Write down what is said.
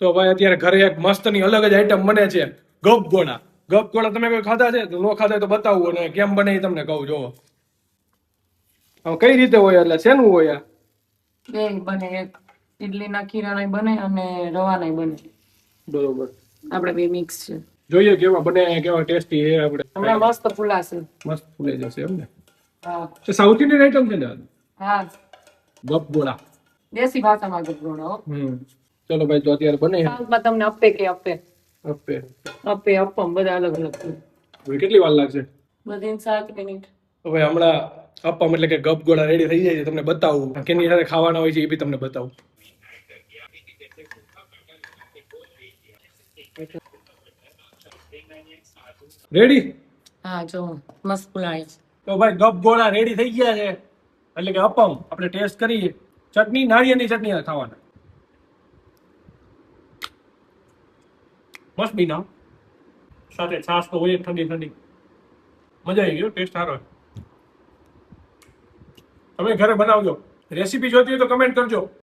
તો ભાઈ અત્યારે ઘરે એક મસ્તની અલગ જ આઈટમ બને છે, ગપગોળા. ગપગોળા તમે કોઈ ખાધા છે? તો નો ખાધા હોય તો બતાવું અને કેમ બને એ તમને કહું. જો હવે કઈ રીતે હોય, એટલે શેનું હોય આ? બે બને, એક ઇડલીના ખીરાના બને અને રવાના બને. બરોબર. આપણે બે મિક્સ છે. જોઈએ કેવા બને, કેવા ટેસ્ટી છે. આપણે હમણાં મસ્ત ફૂલાશે. મસ્ત ફૂલાઈ જશે એમ ને? હા તો સાઉથ ઇન્ડિયન આઈટમ છે ને આ? હા, ગપગોળા. દેશી ભાષામાં ગપગોળા હો. ચલો ભાઈ, તો અત્યારે બને છે. સાઉથમાં તમને અપ્પે કે અપ્પે અપ્પે. અપ્પે અપ્પમ બધા અલગ અલગ છે. હવે કેટલી વાર લાગશે? બધી 7 મિનિટ. તો ભાઈ હમણાં અપ્પમ એટલે કે ગપગોળા રેડી થઈ જાય છે. તમને બતાવું કેની સાથે ખાવાના હોય છે એ બી તમને બતાવું. રેડી? હા, જો મસ્ત ફૂલાય છે. તો ભાઈ ગપગોળા રેડી થઈ ગયા છે, એટલે કે અપમ. આપણે ટેસ્ટ કરીએ. ચટણી, નાળિયેરની ચટણી ખાવાના. મસ્ત બી ના સાથે છાશ તો હોય ઠંડી ઠંડી. મજા આવી ગયો, ટેસ્ટ સારો. તમે ઘરે બનાવજો. રેસીપી જોતી હોય તો કમેન્ટ કરજો.